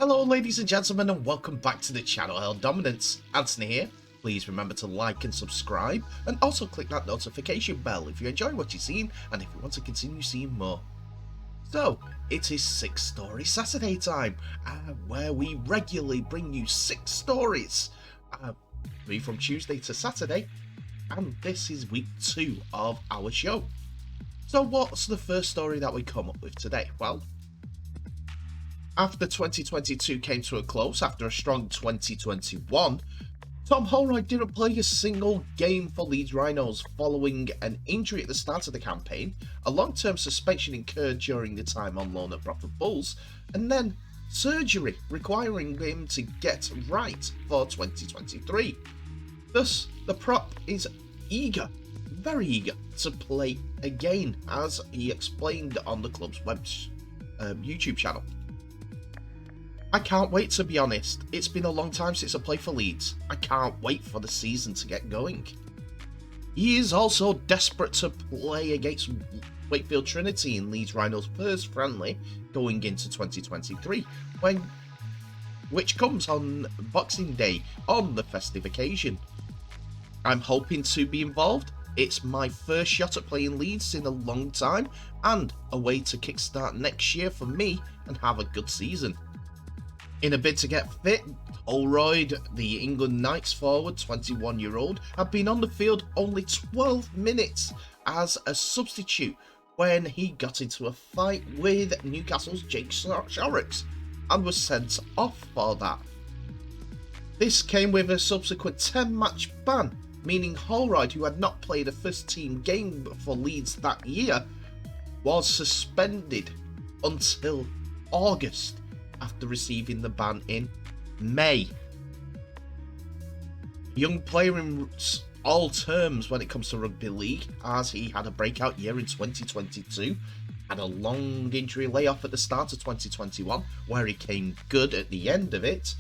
Hello ladies and gentlemen and welcome back to the channel. Hell Dominance, Anthony here. Please remember to like and subscribe and also click that notification bell if you enjoy what you've seen and if you want to continue seeing more. So, it is 6 Story Saturday time, where we regularly bring you 6 stories, 3 from Tuesday to Saturday, and this is week 2 of our show. So what's the first story that we come up with today? Well, after 2022 came to a close after a strong 2021, Tom Holroyd didn't play a single game for Leeds Rhinos following an injury at the start of the campaign, a long-term suspension incurred during the time on loan at Bradford Bulls, and then surgery requiring him to get right for 2023. Thus, the prop is very eager to play again, as he explained on the club's YouTube channel. I can't wait, to be honest. It's been a long time since I played for Leeds. I can't wait for the season to get going. He is also desperate to play against Wakefield Trinity in Leeds Rhinos' first friendly going into 2023, which comes on Boxing Day on the festive occasion. I'm hoping to be involved. It's my first shot at playing Leeds in a long time and a way to kickstart next year for me and have a good season. In a bid to get fit, Holroyd, the England Knights forward, 21-year-old, had been on the field only 12 minutes as a substitute when he got into a fight with Newcastle's Jake Shorrocks and was sent off for that. This came with a subsequent 10-match ban, meaning Holroyd, who had not played a first-team game for Leeds that year, was suspended until August, after receiving the ban in May. Young player in all terms when it comes to rugby league, as he had a breakout year in 2022, had a long injury layoff at the start of 2021, where he came good at the end of it,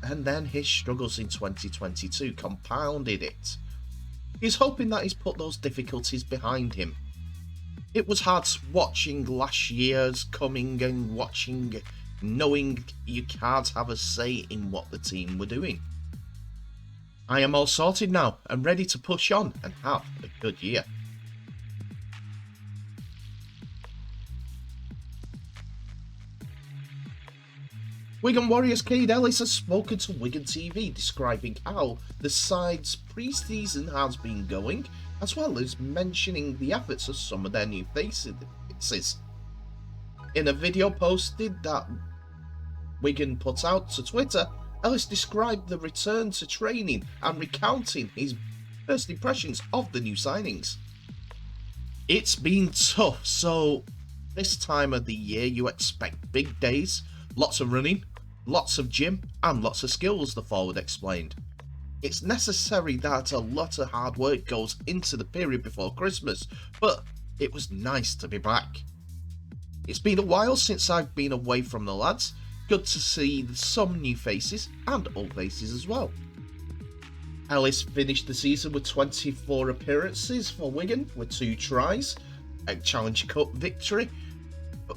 and then his struggles in 2022 compounded it. He's hoping that he's put those difficulties behind him. It was hard watching last year's coming and knowing you can't have a say in what the team were doing. I am all sorted now and ready to push on and have a good year. Wigan Warriors Cade Ellis has spoken to Wigan TV describing how the side's pre-season has been going, as well as mentioning the efforts of some of their new faces. In a video posted that Wigan put out to Twitter, Ellis described the return to training and recounting his first impressions of the new signings. It's been tough, so this time of the year you expect big days, lots of running, lots of gym and lots of skills, the forward explained. It's necessary that a lot of hard work goes into the period before Christmas, but it was nice to be back. It's been a while since I've been away from the lads. Good to see some new faces and old faces as well. Ellis finished the season with 24 appearances for Wigan with 2 tries, a Challenge Cup victory,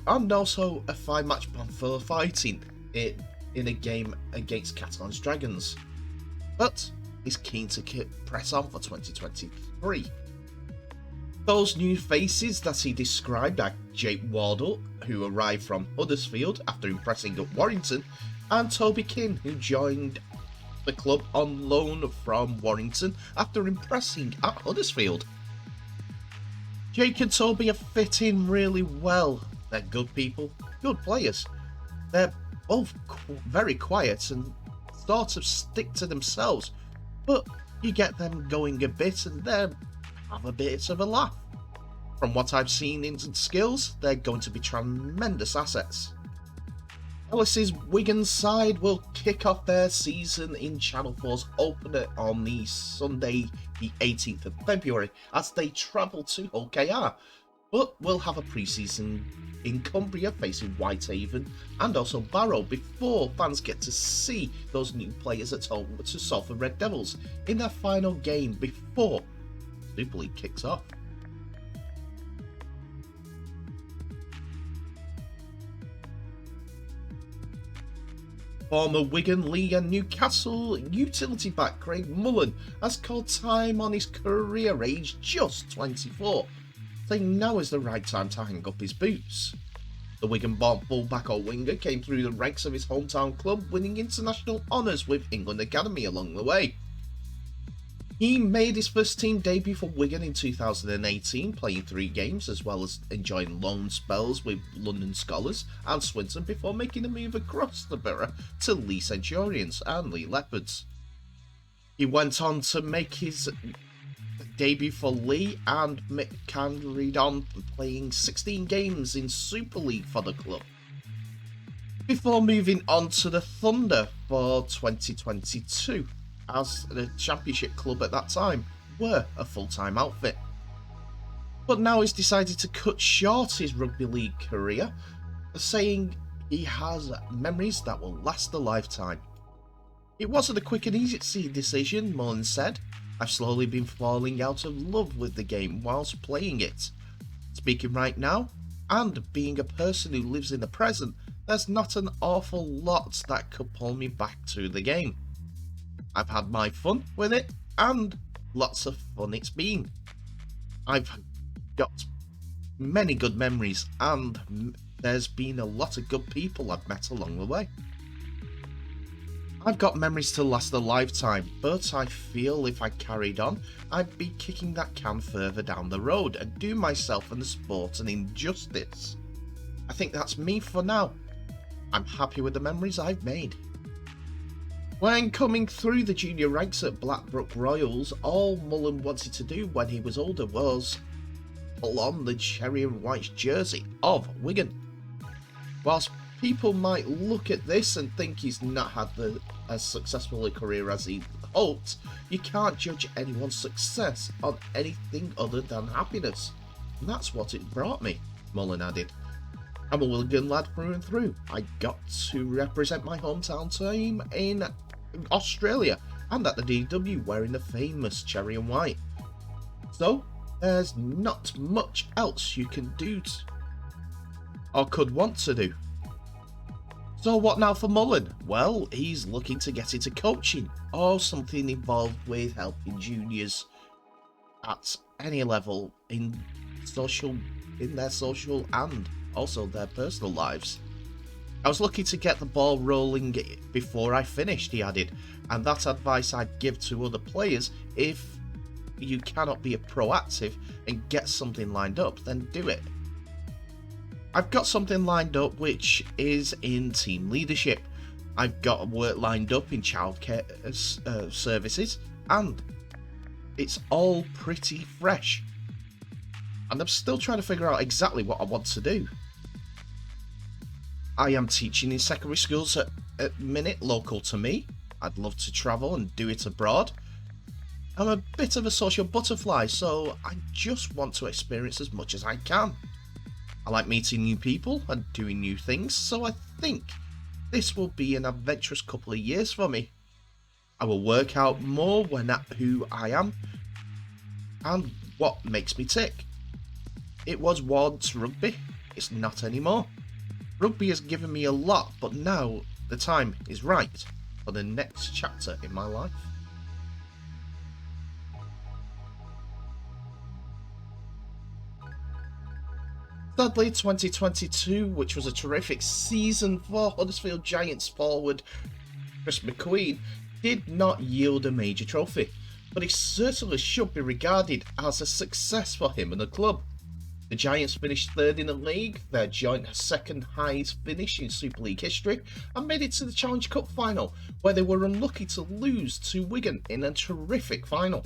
and also a 5-match ban for fighting in a game against Catalan's Dragons. But he's keen to press on for 2023. Those new faces that he described are Jake Wardle, who arrived from Huddersfield after impressing at Warrington, and Toby King, who joined the club on loan from Warrington after impressing at Huddersfield. Jake and Toby are fitting really well. They're good people, good players. They're both very quiet and sort of stick to themselves, but you get them going a bit and they have a bit of a laugh. From what I've seen in skills, they're going to be tremendous assets. Ellis's Wigan side will kick off their season in Channel 4's opener on the Sunday, the 18th of February, as they travel to Hull KR, but we'll have a pre-season in Cumbria facing Whitehaven and also Barrow before fans get to see those new players at home to Salford Red Devils in their final game before Super League kicks off. Former Wigan, Leeds and Newcastle utility back Craig Mullen has called time on his career, aged just 24, saying now is the right time to hang up his boots. The Wigan-born fullback or winger came through the ranks of his hometown club, winning international honours with England Academy along the way. He made his first team debut for Wigan in 2018, playing 3 games as well as enjoying loan spells with London Scholars and Swinton before making a move across the borough to Leeds Centurions and Leeds Leopards. He went on to make his debut for Leeds and carried on playing 16 games in Super League for the club, before moving on to the Thunder for 2022. As the Championship club at that time were a full-time outfit. But now he's decided to cut short his rugby league career, saying he has memories that will last a lifetime. It wasn't a quick and easy decision, Mullen said. I've slowly been falling out of love with the game whilst playing it. Speaking right now, and being a person who lives in the present, there's not an awful lot that could pull me back to the game. I've had my fun with it, and lots of fun it's been. I've got many good memories, and there's been a lot of good people I've met along the way. I've got memories to last a lifetime, but I feel if I carried on, I'd be kicking that can further down the road and do myself and the sport an injustice. I think that's me for now. I'm happy with the memories I've made. When coming through the junior ranks at Blackbrook Royals, all Mullen wanted to do when he was older was pull on the cherry and white jersey of Wigan. Whilst people might look at this and think he's not had as successful a career as he hoped, you can't judge anyone's success on anything other than happiness. And that's what it brought me, Mullen added. I'm a Wigan lad through and through. I got to represent my hometown team in Australia and at the DW wearing the famous cherry and white. So there's not much else you can do or could want to do. So what now for Mullen? Well, he's looking to get into coaching or something involved with helping juniors at any level in their social and also their personal lives. I was lucky to get the ball rolling before I finished, he added, and that advice I'd give to other players: if you cannot be proactive and get something lined up, then do it. I've got something lined up which is in team leadership. I've got work lined up in childcare services, and it's all pretty fresh. And I'm still trying to figure out exactly what I want to do. I am teaching in secondary schools at minute local to me. I'd love to travel and do it abroad. I'm a bit of a social butterfly, so I just want to experience as much as I can. I like meeting new people and doing new things, so I think this will be an adventurous couple of years for me. I will work out more when at who I am and what makes me tick. It was once rugby, it's not anymore. Rugby has given me a lot, but now the time is right for the next chapter in my life. Sadly, 2022, which was a terrific season for Huddersfield Giants forward Chris McQueen, did not yield a major trophy, but it certainly should be regarded as a success for him and the club. The Giants finished third in the league, their joint second highest finish in Super League history, and made it to the Challenge Cup final, where they were unlucky to lose to Wigan in a terrific final.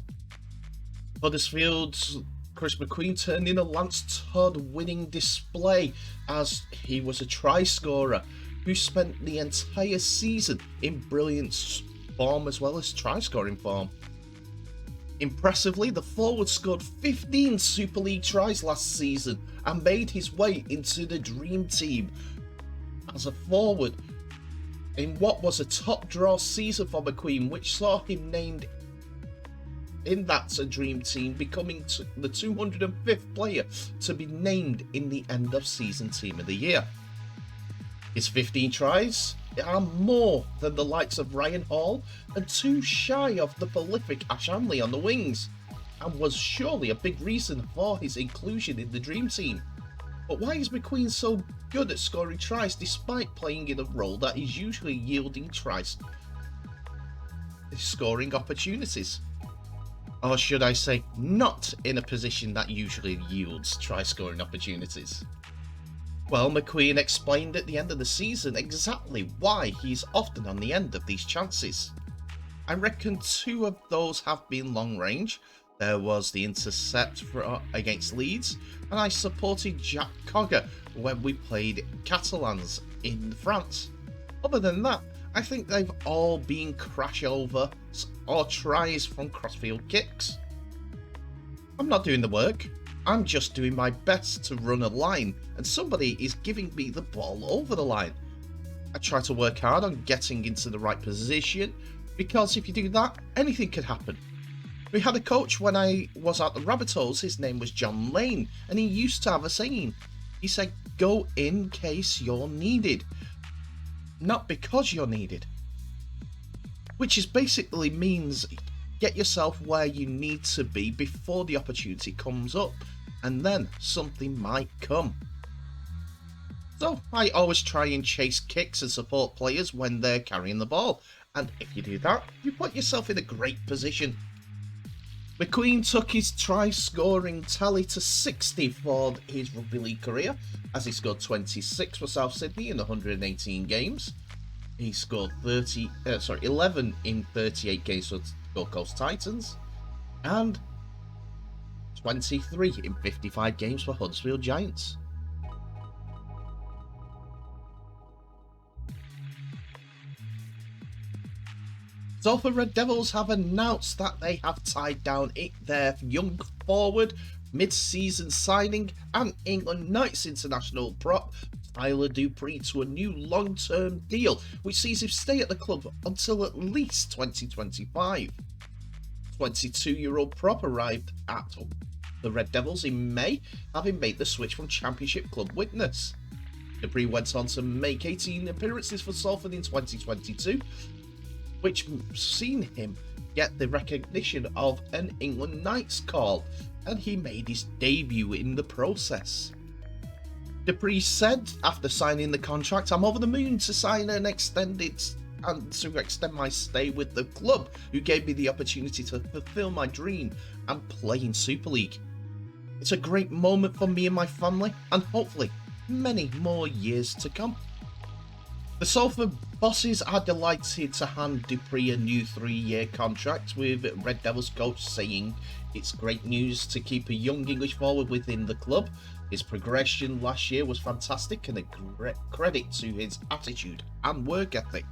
Huddersfield's Chris McQueen turned in a Lance Todd winning display, as he was a try scorer who spent the entire season in brilliant form as well as try scoring form. Impressively, the forward scored 15 Super League tries last season and made his way into the Dream Team as a forward in what was a top draw season for McQueen, which saw him named in that Dream Team, becoming the 205th player to be named in the end of season Team of the Year. His 15 tries are more than the likes of Ryan Hall and too shy of the prolific Ash Hanley on the wings, and was surely a big reason for his inclusion in the dream team. But why is McQueen so good at scoring tries despite playing in a role that is usually yielding tries, scoring opportunities? Or should I say, not in a position that usually yields try-scoring opportunities? Well, McQueen explained at the end of the season exactly why he's often on the end of these chances. I reckon 2 of those have been long range. There was the intercept against Leeds, and I supported Jack Cogger when we played Catalans in France. Other than that, I think they've all been crashovers or tries from crossfield kicks. I'm not doing the work, I'm just doing my best to run a line, and somebody is giving me the ball over the line. I try to work hard on getting into the right position, because if you do that, anything could happen. We had a coach when I was at the Rabbitohs, his name was John Lane, and he used to have a saying. He said, "Go in case you're needed, not because you're needed." Which is basically means get yourself where you need to be before the opportunity comes up, and then something might come. So I always try and chase kicks and support players when they're carrying the ball, and if you do that, you put yourself in a great position. McQueen took his try-scoring tally to 60 for his rugby league career, as he scored 26 for South Sydney in 118 games. He scored 11 in 38 games for Gold Coast Titans, and 23 in 55 games for Huddersfield Giants. Salford Red Devils have announced that they have tied down their young forward, mid-season signing and England Knights international prop Tyler Dupree to a new long-term deal, which sees him stay at the club until at least 2025. 22-year-old prop arrived at the Red Devils in May, having made the switch from Championship club Widnes. Dupree went on to make 18 appearances for Salford in 2022, which seen him get the recognition of an England Knights call, and he made his debut in the process. Dupree said after signing the contract, "I'm over the moon to sign and extend my stay with the club, who gave me the opportunity to fulfill my dream and play in Super League. It's a great moment for me and my family, and hopefully many more years to come." The Salford bosses are delighted to hand Dupree a new 3-year contract, with Red Devils coach saying it's great news to keep a young English forward within the club. His progression last year was fantastic and a great credit to his attitude and work ethic.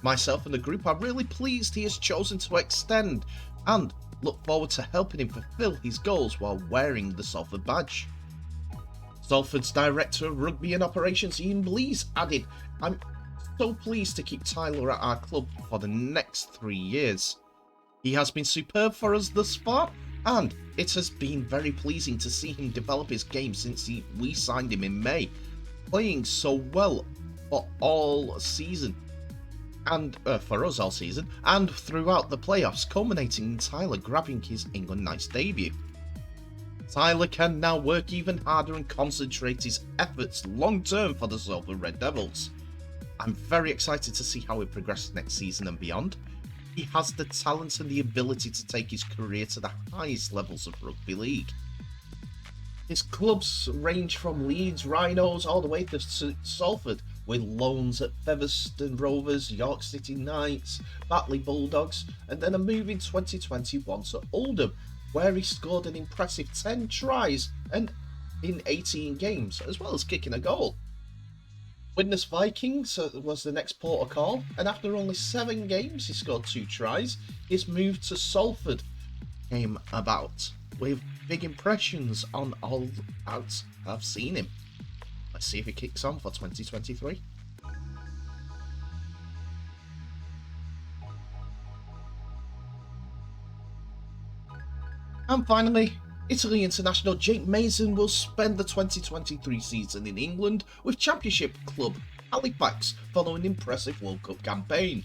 Myself and the group are really pleased he has chosen to extend and look forward to helping him fulfill his goals while wearing the Salford badge. Salford's Director of Rugby and Operations Ian Blease added, "I'm so pleased to keep Tyler at our club for the next 3 years. He has been superb for us thus far, and it has been very pleasing to see him develop his game since we signed him in May, playing so well for all season, and for us all season, and throughout the playoffs, culminating in Tyler grabbing his England Knights debut. Tyler can now work even harder and concentrate his efforts long term for the Salford Red Devils. I'm very excited to see how he progresses next season and beyond. He has the talent and the ability to take his career to the highest levels of rugby league." His clubs range from Leeds Rhinos all the way to Salford, with loans at Featherstone Rovers, York City Knights, Batley Bulldogs, and then a move in 2021 to Oldham, where he scored an impressive 10 tries and in 18 games, as well as kicking a goal. Widnes Vikings was the next port of call, and after only 7 games he scored 2 tries. His move to Salford came about, with big impressions on all outs I've seen him. Let's see if he kicks on for 2023. And finally, Italy international Jake Mason will spend the 2023 season in England with Championship club Halifax following an impressive World Cup campaign.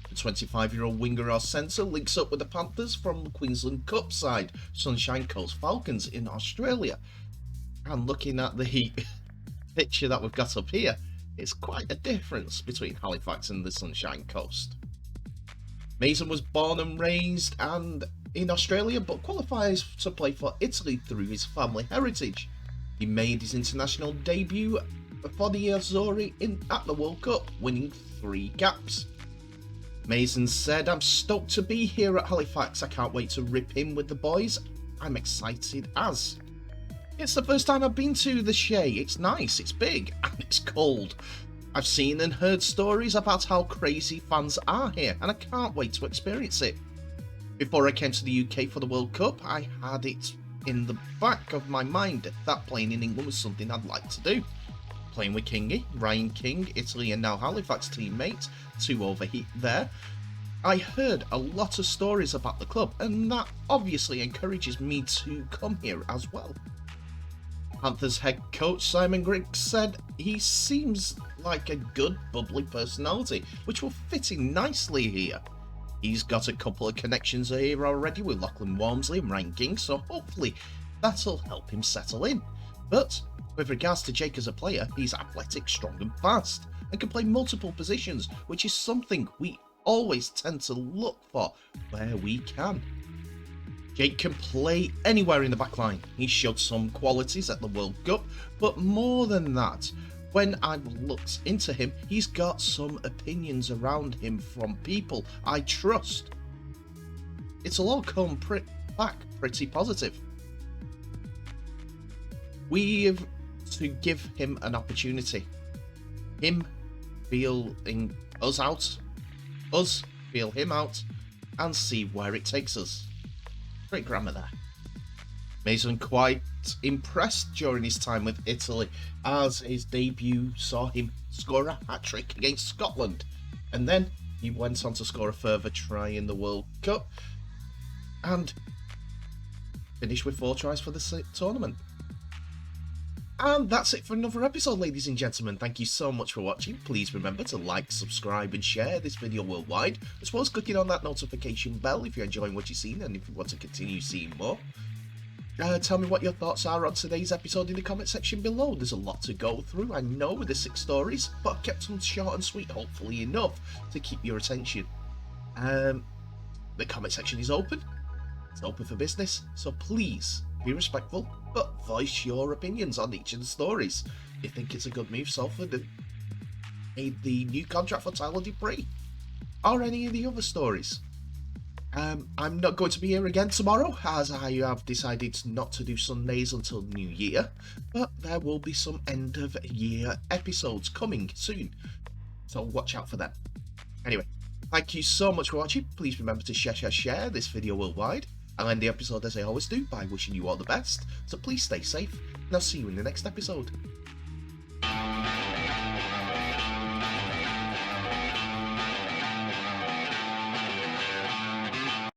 The 25-year-old winger or centre links up with the Panthers from the Queensland Cup side, Sunshine Coast Falcons in Australia. And looking at the picture that we've got up here, it's quite a difference between Halifax and the Sunshine Coast. Mason was born and raised in Australia, but qualifies to play for Italy through his family heritage. He made his international debut for the Azzurri at the World Cup, winning 3 caps. Mason said, "I'm stoked to be here at Halifax. I can't wait to rip in with the boys. I'm excited as. It's the first time I've been to the Shea. It's nice, it's big, and it's cold. I've seen and heard stories about how crazy fans are here, and I can't wait to experience it. Before I came to the UK for the World Cup, I had it in the back of my mind that playing in England was something I'd like to do. Playing with Kingy, Ryan King, Italy and now Halifax teammate, 2 over there. I heard a lot of stories about the club, and that obviously encourages me to come here as well." Panthers head coach Simon Griggs said he seems like a good, bubbly personality, which will fit in nicely here. He's got a couple of connections here already with Lachlan Walmsley and Ryan King, so hopefully that'll help him settle in. But with regards to Jake as a player, he's athletic, strong and fast, and can play multiple positions, which is something we always tend to look for where we can. Jake can play anywhere in the back line. He showed some qualities at the World Cup, but more than that, when I've looked into him, he's got some opinions around him from people I trust. It'll all come back pretty positive. We've to give him an opportunity. Him feeling us out, us feel him out, and see where it takes us. Great grammar there. Mason quite impressed during his time with Italy, as his debut saw him score a hat-trick against Scotland, and then he went on to score a further try in the World Cup and finished with 4 tries for the tournament. And that's it for another episode, ladies and gentlemen. Thank you so much for watching. Please remember to like, subscribe and share this video worldwide, as well as clicking on that notification bell if you're enjoying what you've seen and if you want to continue seeing more. Tell me what your thoughts are on today's episode in the comment section below. There's a lot to go through, I know, with the 6 stories, but I've kept them short and sweet, hopefully enough to keep your attention. The comment section is open. It's open for business, so please be respectful, but voice your opinions on each of the stories. You think it's a good move, Salford, and made the new contract for Tyler Dupree, or any of the other stories. I'm not going to be here again tomorrow, as I have decided not to do Sundays until New Year, but there will be some end of year episodes coming soon, so watch out for them. Anyway, thank you so much for watching. Please remember to share this video worldwide. I'll end the episode as I always do by wishing you all the best, so please stay safe, and I'll see you in the next episode.